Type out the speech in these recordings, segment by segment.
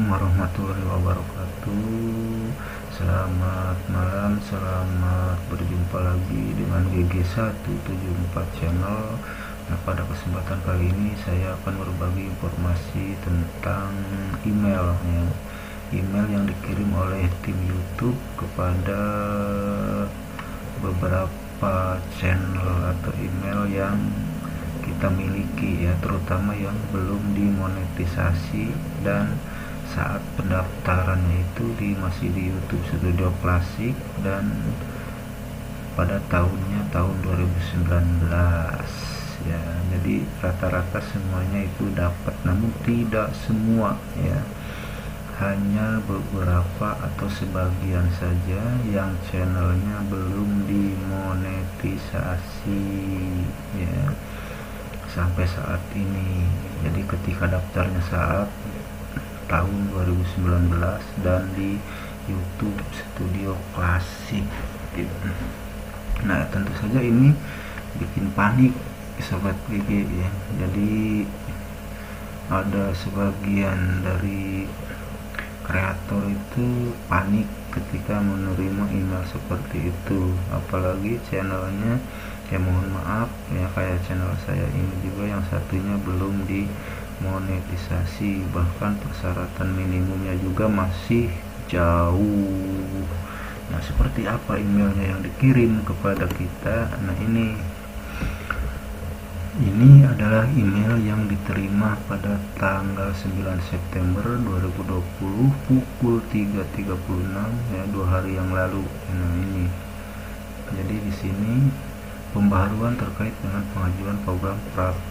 warahmatullahi wabarakatuh. Selamat malam, selamat berjumpa lagi dengan GG174 channel. Nah, pada kesempatan kali ini saya akan berbagi informasi tentang email ya. Email yang dikirim oleh tim YouTube kepada beberapa channel atau email yang kita miliki ya, terutama yang belum dimonetisasi dan saat pendaftarannya itu masih di YouTube Studio Classic dan pada tahun 2019 ya. Jadi rata-rata semuanya itu dapat, namun tidak semua ya, hanya beberapa atau sebagian saja yang channelnya belum dimonetisasi ya sampai saat ini. Jadi ketika daftarnya saat tahun 2019 dan di YouTube Studio Classic. Nah, tentu saja ini bikin panik sobat GG ya. Jadi ada sebagian dari kreator itu panik ketika menerima email seperti itu, apalagi channelnya ya, mohon maaf ya, kayak channel saya ini juga yang satunya belum dimonetisasi, bahkan persyaratan minimumnya juga masih jauh. Nah, seperti apa emailnya yang dikirim kepada kita? Nah, ini adalah email yang diterima pada tanggal 9 September 2020 pukul 3.36 ya, 2 hari yang lalu. Nah, ini jadi di sini pembaharuan terkait dengan pengajuan program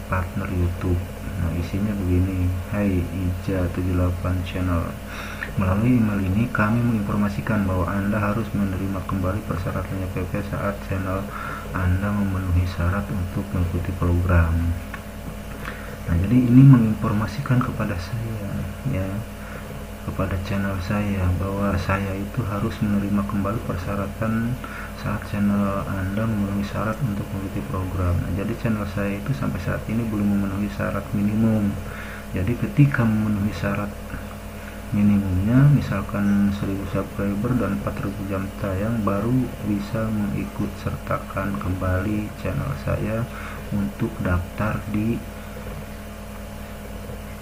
partner YouTube. Nah, isinya begini. Hai Ija78 Channel, melalui email ini kami menginformasikan bahwa Anda harus menerima kembali persyaratan YPP saat channel Anda memenuhi syarat untuk mengikuti program. Nah, jadi ini menginformasikan kepada saya ya, kepada channel saya, bahwa saya itu harus menerima kembali persyaratan saat channel Anda memenuhi syarat untuk mengikuti program. Nah, jadi channel saya itu sampai saat ini belum memenuhi syarat minimum. Jadi ketika memenuhi syarat minimumnya, misalkan 1000 subscriber dan 4000 jam tayang, baru bisa mengikut sertakan kembali channel saya untuk daftar di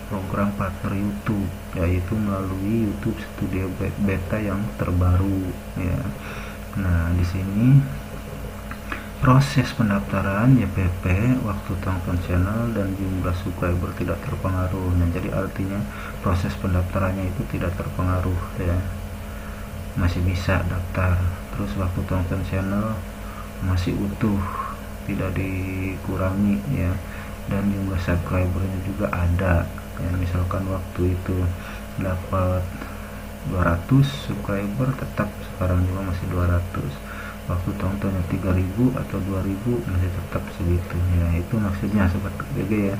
program partner YouTube, yaitu melalui YouTube Studio Beta yang terbaru ya. Nah, di sini proses pendaftaran YPP, waktu tonton channel dan jumlah subscriber tidak terpengaruh. Nah, jadi artinya proses pendaftarannya itu tidak terpengaruh ya, masih bisa daftar. Terus waktu tonton channel masih utuh, tidak dikurangi ya, dan jumlah subscribernya juga ada ya. Misalkan waktu itu dapat 200 subscriber, tetap sekarang juga masih 200. Waktu tontonnya 3000 atau 2000 masih tetap segitu ya. Itu maksudnya sobat GG ya.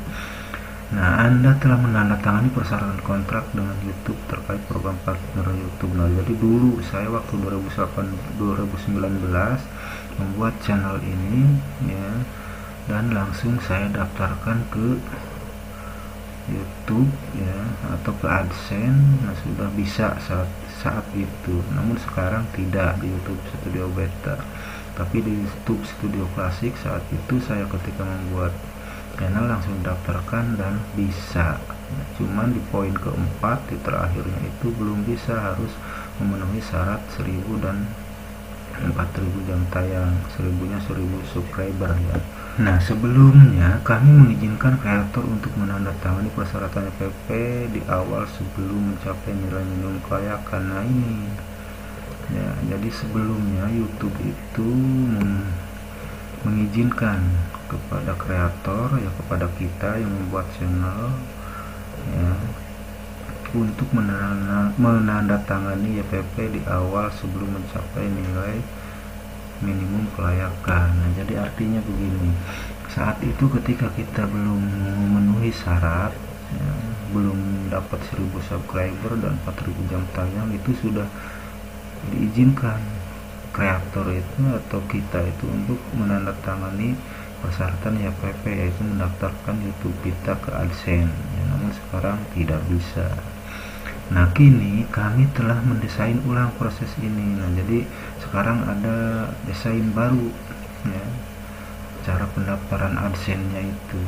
Nah, Anda telah menandatangani persyaratan kontrak dengan YouTube terkait program partner YouTube. Nah, jadi dulu saya waktu 2019 membuat channel ini ya, dan langsung saya daftarkan ke YouTube ya, atau ke AdSense. Nah, sudah bisa saat itu, namun sekarang tidak di YouTube Studio Beta, tapi di YouTube Studio Classic. Saat itu saya ketika membuat channel langsung daftarkan dan bisa. Nah, cuman di poin keempat, di terakhirnya itu belum bisa, harus memenuhi syarat 1000 dan 4000 jam tayang, 1000-nya 1000 subscriber ya. Nah, sebelumnya kami mengizinkan kreator untuk menandatangani persyaratan YPP di awal sebelum mencapai nilai minimum kelayakan. Nah, ini ya, jadi sebelumnya YouTube itu mengizinkan kepada kreator ya, kepada kita yang membuat channel ya, untuk menandatangani YPP di awal sebelum mencapai nilai minimum kelayakan. Nah, jadi artinya begini, saat itu ketika kita belum memenuhi syarat ya, belum dapat 1000 subscriber dan 4000 jam tayang, itu sudah diizinkan kreator itu atau kita itu untuk menandatangani persyaratan YPP, yaitu mendaftarkan YouTube kita ke AdSense ya. Namun sekarang tidak bisa. Nah, kini kami telah mendesain ulang proses ini. Nah, jadi sekarang ada desain baru ya, cara pendaftaran AdSense-nya itu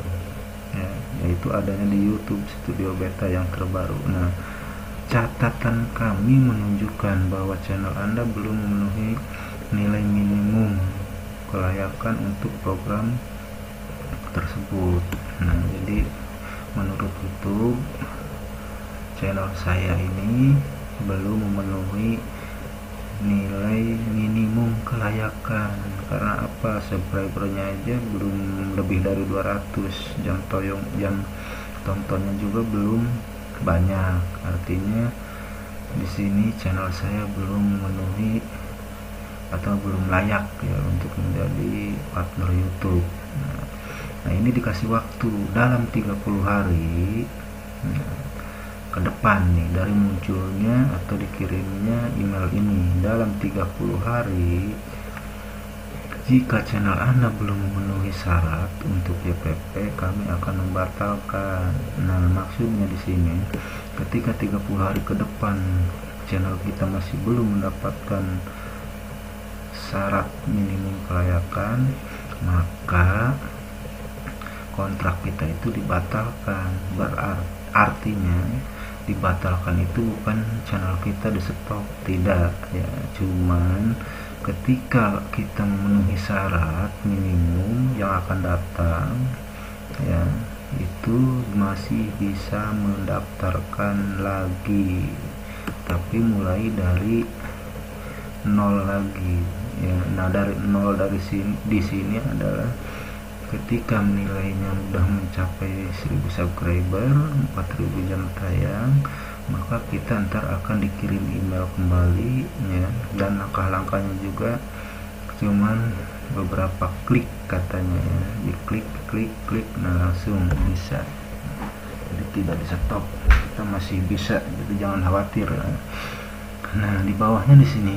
ya, yaitu adanya di YouTube Studio Beta yang terbaru. Nah, catatan kami menunjukkan bahwa channel Anda belum memenuhi nilai minimum kelayakan untuk program tersebut. Nah, jadi menurut YouTube, channel saya ini belum memenuhi nilai minimum kelayakan. Karena apa? Subscribernya aja belum lebih dari 200, jam tontonnya juga belum banyak. Artinya di sini channel saya belum memenuhi atau belum layak ya untuk menjadi partner YouTube. Nah, ini dikasih waktu dalam 30 hari ke depan nih dari munculnya atau dikirimnya email ini. Dalam 30 hari jika channel Anda belum memenuhi syarat untuk YPP, kami akan membatalkan. Nah, maksudnya di sini ketika 30 hari ke depan channel kita masih belum mendapatkan syarat minimum kelayakan, maka kontrak kita itu dibatalkan. Artinya dibatalkan itu bukan channel kita di stop, tidak ya, cuman ketika kita memenuhi syarat minimum yang akan datang ya, itu masih bisa mendaftarkan lagi, tapi mulai dari nol lagi ya. Nah, dari nol dari sini, di sini adalah ketika nilainya sudah mencapai 1000 subscriber, 4000 jam tayang, maka kita ntar akan dikirim email kembali ya, dan langkah-langkahnya juga cuman beberapa klik katanya ya, diklik, nah langsung bisa, jadi tidak di stop, kita masih bisa, jadi jangan khawatir ya. Nah, di bawahnya di sini,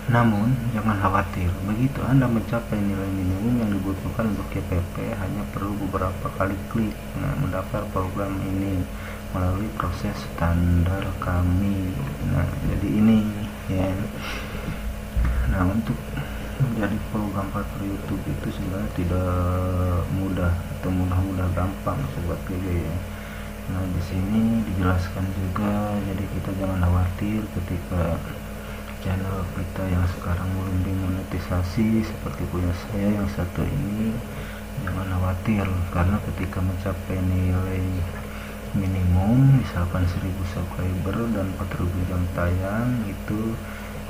namun jangan khawatir, begitu Anda mencapai nilai minimum yang dibutuhkan untuk YPP, hanya perlu beberapa kali klik mendaftar program ini melalui proses standar kami. Nah, jadi ini ya. Nah, untuk menjadi program partner YouTube itu sebenarnya tidak mudah atau mudah gampang sobat GG ya. Nah, di sini dijelaskan juga, jadi kita jangan khawatir ketika channel kita yang sekarang belum dimonetisasi seperti punya saya yang satu ini. Jangan khawatir, karena ketika mencapai nilai minimum misalkan 1000 subscriber dan 4000 jam tayang, itu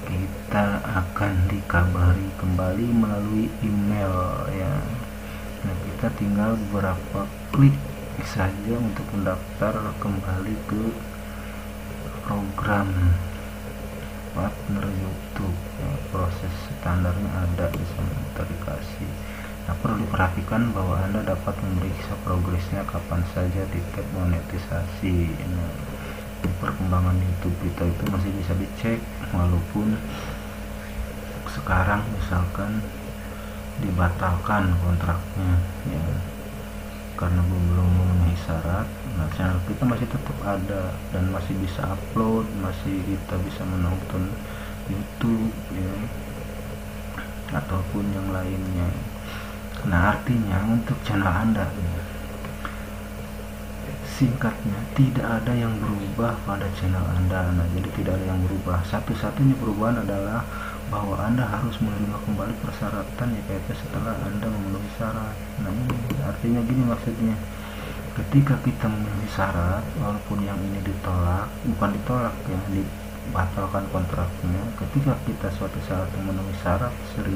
kita akan dikabari kembali melalui email ya. Nah, kita tinggal beberapa klik saja untuk mendaftar kembali ke program partner YouTube ya. Proses standarnya ada di sana dikasih. Nah, perlu diperhatikan bahwa Anda dapat memeriksa progresnya kapan saja di tab monetisasi. Nah, perkembangan YouTube kita itu masih bisa dicek walaupun sekarang misalkan dibatalkan kontraknya ya, karena belum memenuhi syarat. Nah, channel kita masih tetap ada dan masih bisa upload, masih kita bisa menonton YouTube ya, ataupun yang lainnya. Nah, artinya untuk channel Anda ya, singkatnya tidak ada yang berubah pada channel Anda. Nah, jadi tidak ada yang berubah. Satu-satunya perubahan adalah bahwa Anda harus menerima kembali persyaratan YPP setelah Anda memenuhi syarat. Nah, ini artinya gini maksudnya, ketika kita memenuhi syarat, walaupun yang ini ditolak, bukan ditolak ya, dibatalkan kontraknya, ketika kita suatu saat memenuhi syarat 1000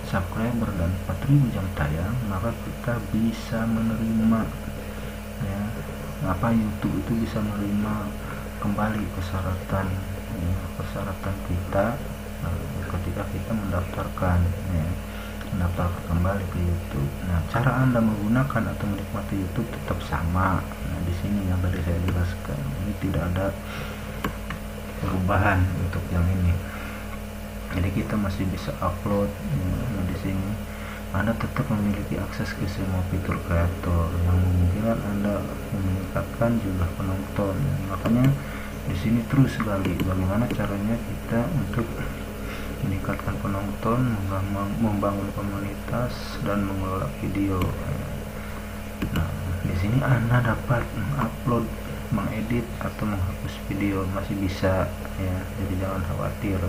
subscriber dan 4000 jam tayang, maka kita bisa menerima ya, YouTube itu bisa menerima kembali persyaratan ya, persyaratan kita ketika kita mendaftarkan ya, mendaftarkan kembali ke YouTube. Nah, cara Anda menggunakan atau menikmati YouTube tetap sama. Nah, di sini yang tadi saya jelaskan, ini tidak ada perubahan untuk yang ini. Jadi kita masih bisa upload. Nah, di sini Anda tetap memiliki akses ke semua fitur kreator yang memungkinkan Anda meningkatkan jumlah penonton. Makanya di sini terus sekali bagaimana caranya kita untuk meningkatkan penonton, membangun komunitas, dan mengelola video. Nah, di sini Anda dapat mengupload, mengedit, atau menghapus video masih bisa ya. Jadi jangan khawatir,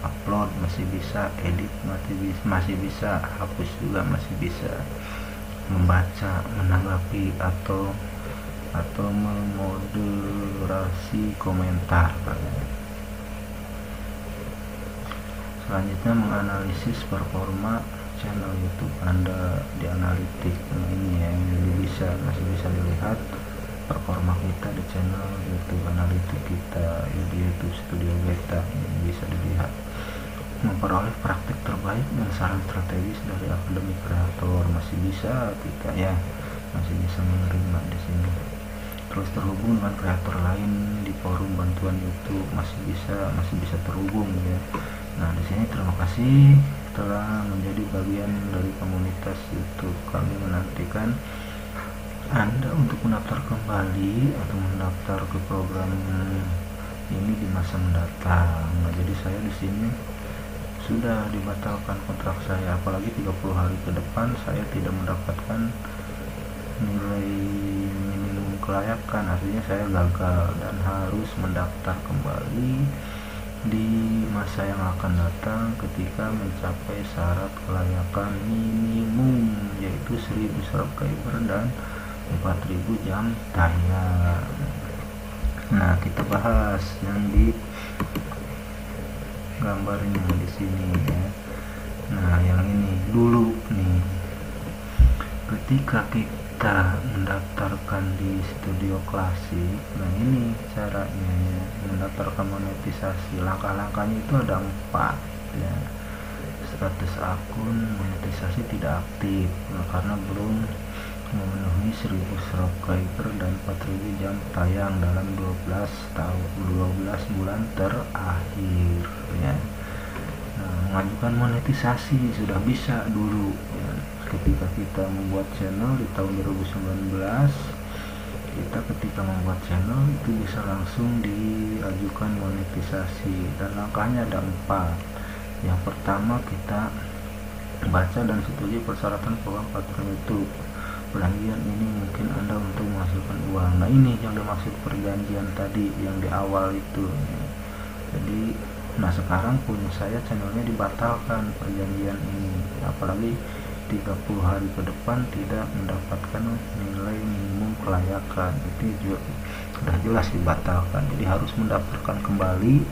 upload masih bisa, edit masih bisa, hapus juga masih bisa, membaca, menanggapi, atau memoderasi komentar. Selanjutnya menganalisis performa channel YouTube Anda di analitik. Nah, ini ya, masih bisa dilihat performa kita di channel YouTube analitik kita di YouTube Studio Beta. Ini bisa dilihat. Memperoleh praktik terbaik dan saran strategis dari akademi kreator masih bisa kita ya, masih bisa menerima di sini. Terus terhubung dengan kreator lain di forum bantuan YouTube masih bisa terhubung ya. Nah, di sini terima kasih telah menjadi bagian dari komunitas YouTube. Kami menantikan Anda untuk mendaftar kembali atau mendaftar ke program ini di masa mendatang. Nah, jadi saya di sini sudah dibatalkan kontrak saya, apalagi 30 hari ke depan saya tidak mendapatkan nilai minimum kelayakan, artinya saya gagal dan harus mendaftar kembali di masa yang akan datang ketika mencapai syarat kelayakan minimum, yaitu 1000 subscriber dan 4000 jam tayang. Nah, kita bahas yang di gambarnya di sini ya. Nah, yang ini dulu nih, ketika kita mendaftarkan di Studio Classic. Nah, ini caranya ya, mendaftarkan monetisasi. Langkah-langkahnya itu ada 4 ya. Status akun monetisasi tidak aktif karena belum memenuhi 1000 subscriber dan 4000 jam tayang dalam 12 bulan terakhir ya. Nah, mengajukan monetisasi sudah bisa dulu ya. Ketika kita membuat channel di tahun 2019, kita ketika membuat channel itu bisa langsung diajukan monetisasi, dan langkahnya ada 4. Yang pertama, kita baca dan setujui persyaratan program platform YouTube. Perjanjian ini mungkin Anda untuk menghasilkan uang. Nah, ini yang dimaksud perjanjian tadi yang di awal itu ya. Jadi sekarang punya saya channelnya dibatalkan perjanjian ini, apalagi 30 hari ke depan tidak mendapatkan nilai minimum kelayakan, itu juga sudah jelas dibatalkan. Jadi harus mendaftarkan kembali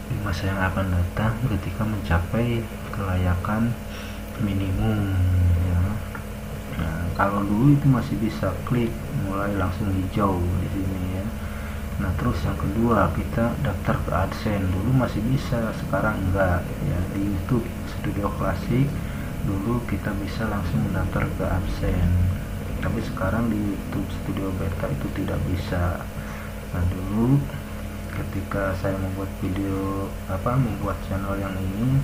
di masa yang akan datang ketika mencapai kelayakan minimum ya. Nah, kalau dulu itu masih bisa klik mulai langsung hijau di sini ya. Nah, terus yang kedua, kita daftar ke AdSense. Dulu masih bisa, sekarang enggak ya. Di YouTube Studio Classic dulu kita bisa langsung mendaftar ke AdSense, tapi sekarang di YouTube Studio Beta itu tidak bisa. Nah, dulu ketika saya membuat membuat channel yang ini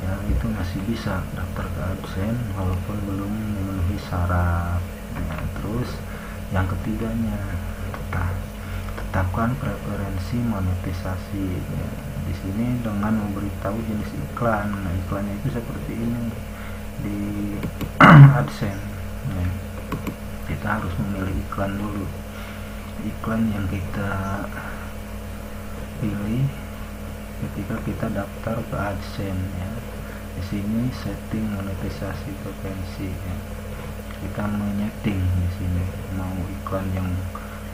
ya, itu masih bisa daftar ke AdSense walaupun belum memenuhi syarat ya. Terus yang ketiganya, tetapkan preferensi monetisasi ya. Di sini dengan memberitahu jenis iklan. Nah, iklannya itu seperti ini di AdSense ya. Kita harus memilih iklan dulu. Iklan yang kita pilih ketika kita daftar ke AdSense ya. Di sini setting monetisasi frekuensi ya. Kita menyeting di sini mau iklan yang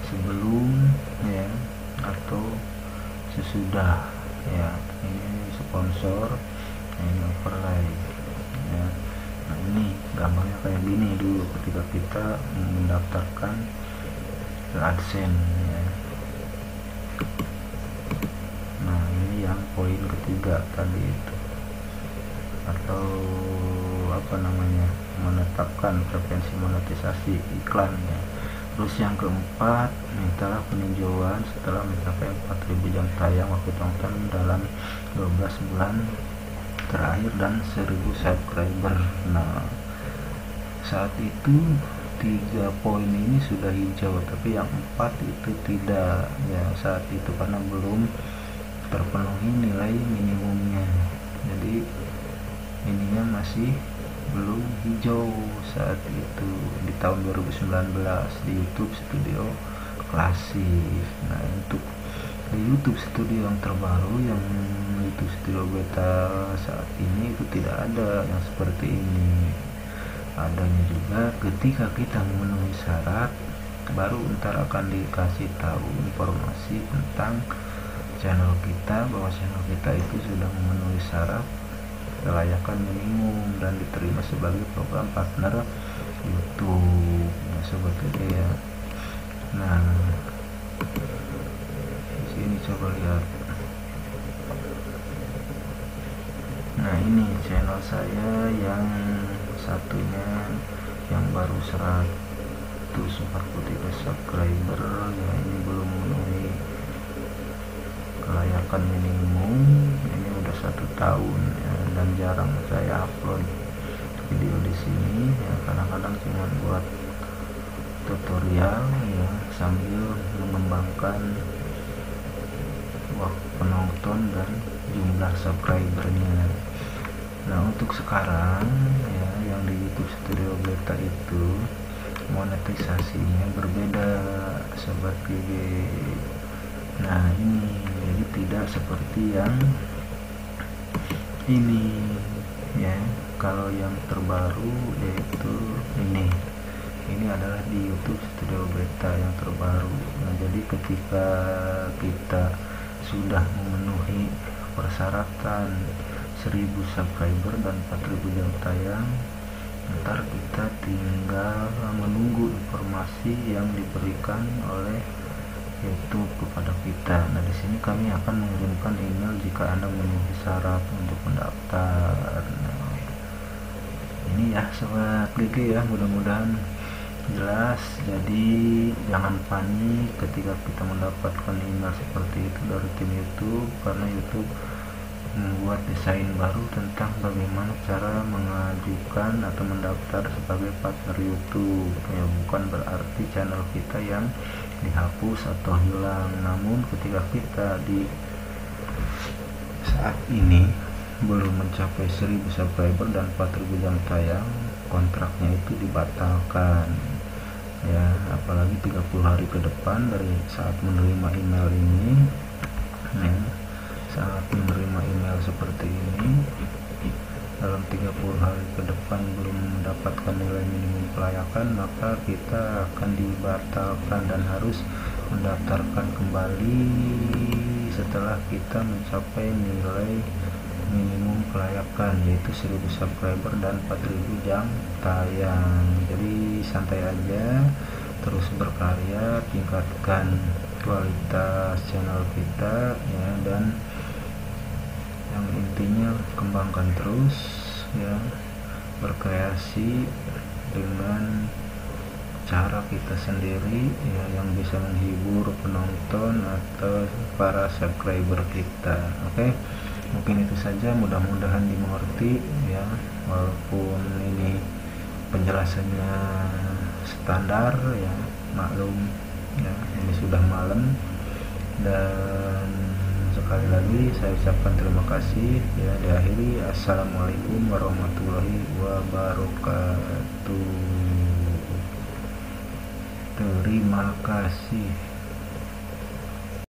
sebelum ya atau sesudah ya. Ini sponsor, ini overlay ya. Nah, ini gambarnya kayak gini dulu ketika kita mendaftarkan ke AdSense ya. Nah, ini yang poin ketiga tadi itu, atau menetapkan frekuensi monetisasi iklan ya. Terus yang keempat, mintalah peninjauan setelah mencapai 4000 jam tayang waktu tonton dalam 12 bulan terakhir dan 1000 subscriber. Nah, saat itu 3 poin ini sudah hijau, tapi yang 4 itu tidak ya saat itu karena belum terpenuhi nilai minimumnya, jadi ininya masih belum hijau saat itu di tahun 2019 di YouTube Studio Classic. Nah, untuk YouTube Studio yang terbaru, yang YouTube Studio Beta saat ini itu tidak ada yang seperti ini. Adanya juga ketika kita memenuhi syarat, baru ntar akan dikasih tahu informasi tentang channel kita, bahwa channel kita itu sudah memenuhi syarat kelayakan minimum dan diterima sebagai program partner YouTube. Nah, seperti itu ya. Nah, di sini coba lihat. Nah, ini channel saya yang satunya yang baru 143 subscriber ya, ini belum memenuhi kelayakan minimum. Ini udah 1 tahun ya, dan jarang saya upload video di sini ya, kadang-kadang cuma buat tutorial ya, sambil mengembangkan waktu penonton dan jumlah subscribernya. Nah, untuk sekarang ya, yang di YouTube Studio Beta itu monetisasinya berbeda sobat GG. Nah, ini jadi tidak seperti yang ini ya. Kalau yang terbaru yaitu ini adalah di YouTube Studio Beta yang terbaru. Nah, jadi ketika kita sudah memenuhi persyaratan 1000 subscriber dan 4000 jam tayang, ntar kita tinggal menunggu informasi yang diberikan oleh YouTube kepada kita. Nah, di sini kami akan mengirimkan email jika Anda memenuhi syarat untuk mendaftar. Nah, ini ya sobat GG ya, mudah-mudahan jelas. Jadi jangan panik ketika kita mendapatkan email seperti itu dari tim YouTube, karena YouTube membuat desain baru tentang bagaimana cara mengajukan atau mendaftar sebagai partner YouTube ya. Bukan berarti channel kita yang dihapus atau hilang, namun ketika kita di saat ini belum mencapai 1000 subscriber dan 4000 jam tayang, kontraknya itu dibatalkan ya, apalagi 30 hari ke depan dari saat menerima email ini ya. Saat menerima email seperti ini, dalam 30 hari ke depan belum mendapatkan nilai minimum kelayakan, maka kita akan dibatalkan dan harus mendaftarkan kembali setelah kita mencapai nilai minimum kelayakan, yaitu 1000 subscriber dan 4000 jam tayang. Jadi santai aja, terus berkarya, tingkatkan kualitas channel kita ya, dan yang intinya kembangkan terus ya, berkreasi dengan cara kita sendiri ya, yang bisa menghibur penonton atau para subscriber kita. Oke, mungkin itu saja, mudah-mudahan dimengerti ya, walaupun ini penjelasannya standar ya, maklum ya, ini sudah malam. Dan sekali lagi saya ucapkan terima kasih ya, diakhiri assalamualaikum warahmatullahi wabarakatuh. Terima kasih.